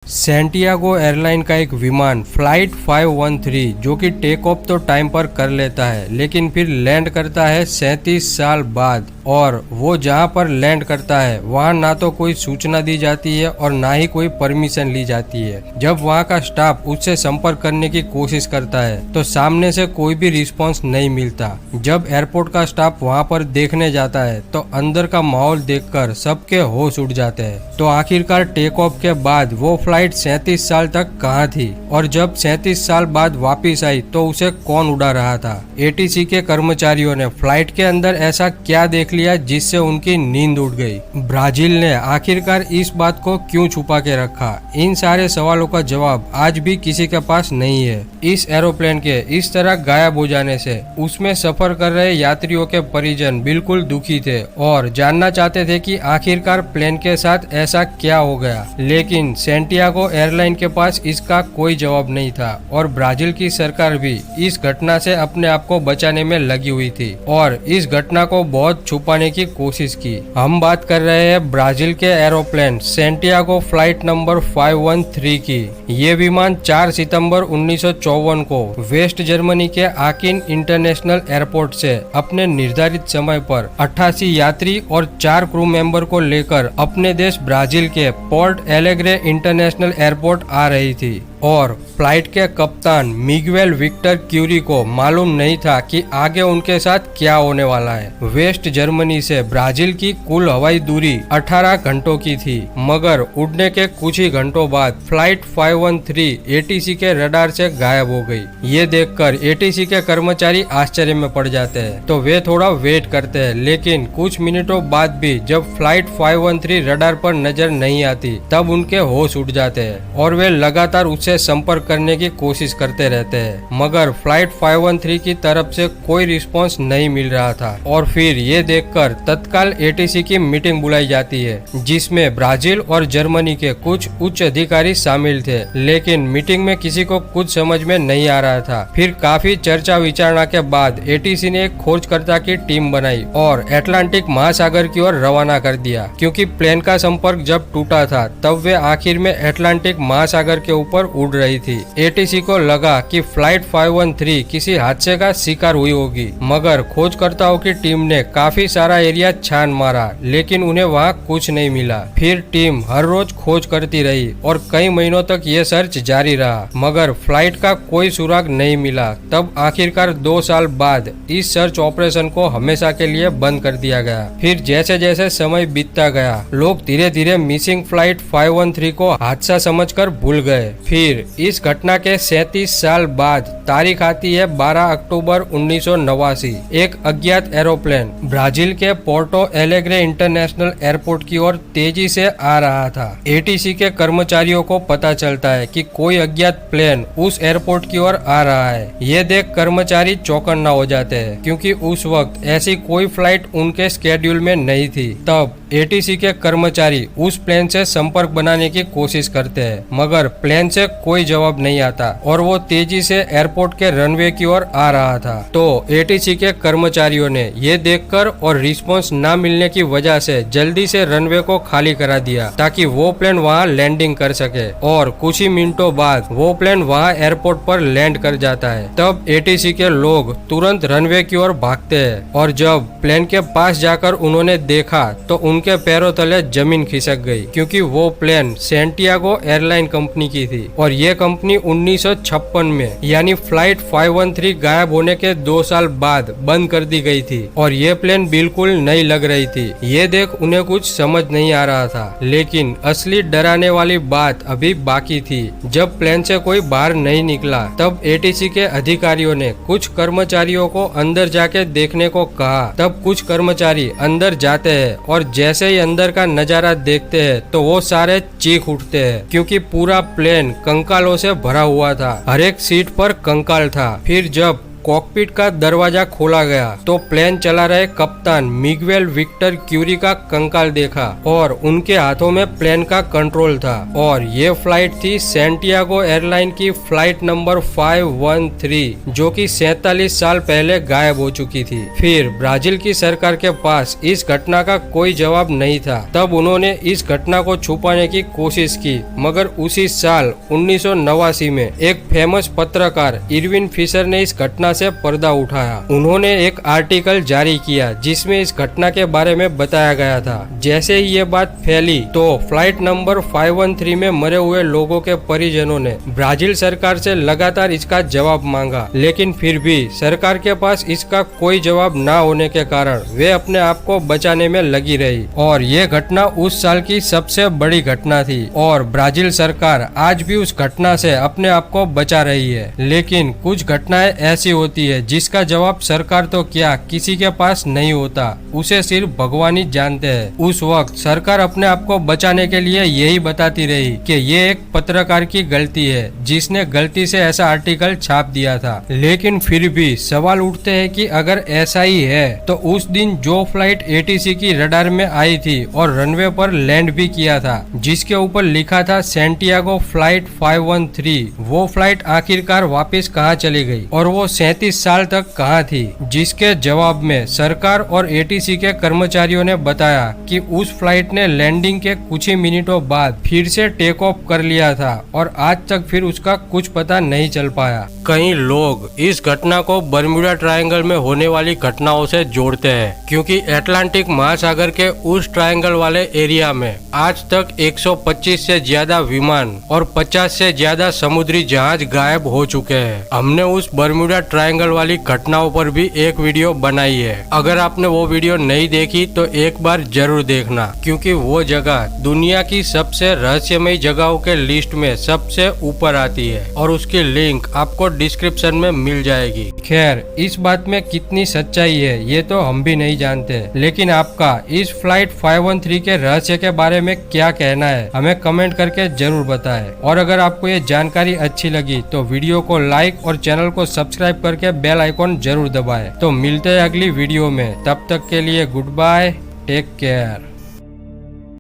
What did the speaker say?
Santiago airline का एक विमान फ्लाइट 513 जो कि टेक ऑफ तो टाइम पर कर लेता है लेकिन फिर लैंड करता है 37 साल बाद। और वो जहां पर लैंड करता है वहां ना तो कोई सूचना दी जाती है और ना ही कोई परमिशन ली जाती है। जब वहां का स्टाफ उससे संपर्क करने की कोशिश करता है तो सामने से कोई भी रिस्पांस नहीं मिलता। जब एयरपोर्ट का स्टाफ वहां पर देखने जाता है तो अंदर का माहौल देखकर सबके होश उड़ जाते हैं। तो आखिरकार टेक ऑफ के बाद वो फ्लाइट 37 साल तक कहाँ थी और जब 37 साल बाद वापस आई तो उसे कौन उड़ा रहा था। एटीसी के कर्मचारियों ने फ्लाइट के अंदर ऐसा क्या देख लिया जिससे उनकी नींद उड़ गई। ब्राजील ने आखिरकार इस बात को क्यों छुपा के रखा, इन सारे सवालों का जवाब आज भी किसी के पास नहीं है। इस एरोप्लेन के इस तरह गायब हो जाने से उसमें सफर कर रहे यात्रियों के परिजन बिल्कुल दुखी थे और जानना चाहते थे कि आखिरकार प्लेन के साथ ऐसा क्या हो गया। लेकिन सैंटियागो एयरलाइन के पास इसका कोई जवाब नहीं था और ब्राजील की सरकार भी इस घटना से अपने आप को बचाने में लगी हुई थी और इस घटना को बहुत छुपाने की कोशिश की। हम बात कर रहे हैं ब्राजील के एरोप्लेन सैंटियागो फ्लाइट नंबर 513 की। ये विमान 4 सितंबर 1954 को वेस्ट जर्मनी के आकिन इंटरनेशनल एयरपोर्ट से अपने निर्धारित समय पर 88 यात्री और 4 क्रू मेंबर को लेकर अपने देश ब्राजील के पोर्ट एलेग्रे इंटरनेशनल एयरपोर्ट आ रही थी। और फ्लाइट के कप्तान मिगुएल विक्टर क्यूरी को मालूम नहीं था कि आगे उनके साथ क्या होने वाला है। वेस्ट जर्मनी से ब्राजील की कुल हवाई दूरी 18 घंटों की थी, मगर उड़ने के कुछ ही घंटों बाद फ्लाइट 513 एटीसी के रडार से गायब हो गई। ये देखकर एटीसी के कर्मचारी आश्चर्य में पड़ जाते हैं तो वे थोड़ा वेट करते हैं, लेकिन कुछ मिनटों बाद भी जब फ्लाइट 513 रडार पर नजर नहीं आती तब उनके होश उड़ जाते हैं और वे लगातार उससे संपर्क करने की कोशिश करते रहते हैं, मगर फ्लाइट 513 की तरफ से कोई रिस्पांस नहीं मिल रहा था। और फिर ये देखकर तत्काल एटीसी की मीटिंग बुलाई जाती है जिसमें ब्राजील और जर्मनी के कुछ उच्च अधिकारी शामिल थे, लेकिन मीटिंग में किसी को कुछ समझ में नहीं आ रहा था। फिर काफी चर्चा विचारणा के बाद एटीसी ने एक खोजकर्ता की टीम बनाई और अटलांटिक महासागर की ओर रवाना कर दिया, क्योंकि प्लेन का संपर्क जब टूटा था तब वे आखिर में अटलांटिक महासागर के ऊपर उड़ रही थी। एटीसी को लगा कि फ्लाइट 513 किसी हादसे का शिकार हुई होगी, मगर खोजकर्ताओं की टीम ने काफी सारा एरिया छान मारा लेकिन उन्हें वहां कुछ नहीं मिला। फिर टीम हर रोज खोज करती रही और कई महीनों तक ये सर्च जारी रहा, मगर फ्लाइट का कोई सुराग नहीं मिला। तब आखिरकार 2 साल बाद इस सर्च ऑपरेशन को हमेशा के लिए बंद कर दिया गया। फिर जैसे जैसे समय बीतता गया लोग धीरे धीरे मिसिंग फ्लाइट 513 को हादसा समझकर भूल गए। फिर इस घटना के 37 साल बाद तारीख आती है 12 अक्टूबर 1989। एक अज्ञात एरोप्लेन ब्राजील के पोर्टो एलेग्रे इंटरनेशनल एयरपोर्ट की ओर तेजी से आ रहा था। एटीसी के कर्मचारियों को पता चलता है कि कोई अज्ञात प्लेन उस एयरपोर्ट की ओर आ रहा है। ये देख कर्मचारी चौकन्ना हो जाते हैं, क्योंकि उस वक्त ऐसी कोई फ्लाइट उनके स्केड्यूल में नहीं थी। तब एटीसी के कर्मचारी उस प्लेन से संपर्क बनाने की कोशिश करते हैं, मगर प्लेन से कोई जवाब नहीं आता और वो तेजी से एयरपोर्ट के रनवे की ओर आ रहा था। तो एटीसी के कर्मचारियों ने ये देखकर और रिस्पांस ना मिलने की वजह से जल्दी से रनवे को खाली करा दिया ताकि वो प्लेन वहाँ लैंडिंग कर सके। और कुछ ही मिनटों बाद वो प्लेन वहाँ एयरपोर्ट पर लैंड कर जाता है। तब एटीसी के लोग तुरंत रनवे की ओर भागते हैं और जब प्लेन के पास जाकर उन्होंने देखा तो उनके पैरों तले जमीन खिसक गई, क्योंकि वो प्लेन सैंटियागो एयरलाइन कंपनी की थी और ये कंपनी 1956 में यानी फ्लाइट 513 गायब होने के 2 साल बाद बंद कर दी गई थी और ये प्लेन बिल्कुल नई लग रही थी। ये देख उन्हें कुछ समझ नहीं आ रहा था, लेकिन असली डराने वाली बात अभी बाकी थी। जब प्लेन से कोई बाहर नहीं निकला तब एटीसी के अधिकारियों ने कुछ कर्मचारियों को अंदर जाके देखने को कहा। तब कुछ कर्मचारी अंदर जाते हैं और जैसे ही अंदर का नजारा देखते हैं तो वो सारे चीख उठते हैं, क्योंकि पूरा प्लेन कंकालों से भरा हुआ था। हर एक सीट पर कंकाल था। फिर जब कॉकपिट का दरवाजा खोला गया तो प्लेन चला रहे कप्तान मिगुएल विक्टर क्यूरी का कंकाल देखा और उनके हाथों में प्लेन का कंट्रोल था। और ये फ्लाइट थी सैंटियागो एयरलाइन की फ्लाइट नंबर 513 जो कि 47 साल पहले गायब हो चुकी थी। फिर ब्राजील की सरकार के पास इस घटना का कोई जवाब नहीं था। तब उन्होंने इस घटना को छुपाने की कोशिश की, मगर उसी साल 1989 में एक फेमस पत्रकार इरविन फिशर ने इस घटना से पर्दा उठाया। उन्होंने एक आर्टिकल जारी किया जिसमें इस घटना के बारे में बताया गया था। जैसे ही ये बात फैली तो फ्लाइट नंबर 513 में मरे हुए लोगों के परिजनों ने ब्राजील सरकार से लगातार इसका जवाब मांगा, लेकिन फिर भी सरकार के पास इसका कोई जवाब ना होने के कारण वे अपने आप को बचाने में लगी रही। और ये घटना उस साल की सबसे बड़ी घटना थी और ब्राजील सरकार आज भी उस घटना से अपने आप को बचा रही है। लेकिन कुछ घटनाएं ऐसी होती है जिसका जवाब सरकार तो क्या किसी के पास नहीं होता, उसे सिर्फ भगवान ही जानते हैं। उस वक्त सरकार अपने आप को बचाने के लिए यही बताती रही कि ये एक पत्रकार की गलती है जिसने गलती से ऐसा आर्टिकल छाप दिया था। लेकिन फिर भी सवाल उठते हैं कि अगर ऐसा ही है तो उस दिन जो फ्लाइट एटीसी की रडार में आई थी और रनवे पर लैंड भी किया था जिसके ऊपर लिखा था सैंटियागो फ्लाइट 513, वो फ्लाइट आखिरकार वापस कहाँ चली गई और वो 37 साल तक कहाँ थी? जिसके जवाब में सरकार और एटीसी के कर्मचारियों ने बताया कि उस फ्लाइट ने लैंडिंग के कुछ ही मिनटों बाद फिर से टेक ऑफ कर लिया था और आज तक फिर उसका कुछ पता नहीं चल पाया। कई लोग इस घटना को बर्मुडा ट्रायंगल में होने वाली घटनाओं से जोड़ते हैं क्योंकि अटलांटिक महासागर के उस ट्रायंगल वाले एरिया में आज तक 125 से ज्यादा विमान और 50 से ज्यादा समुद्री जहाज गायब हो चुके हैं। हमने उस बर्मुडा ट्रायंगल वाली घटनाओं पर भी एक वीडियो बनाई है। अगर आपने वो वीडियो नहीं देखी तो एक बार जरूर देखना क्योंकि वो जगह दुनिया की सबसे रहस्यमयी जगहों के लिस्ट में सबसे ऊपर आती है और उसकी लिंक आपको डिस्क्रिप्शन में मिल जाएगी। खैर, इस बात में कितनी सच्चाई है ये तो हम भी नहीं जानते, लेकिन आपका इस फ्लाइट 513 के रहस्य के बारे में क्या कहना है हमें कमेंट करके जरूर बताएं। और अगर आपको ये जानकारी अच्छी लगी तो वीडियो को लाइक और चैनल को सब्सक्राइब करके बेल आइकॉन जरूर दबाएं। तो मिलते हैं अगली वीडियो में, तब तक के लिए गुड बाय, टेक केयर।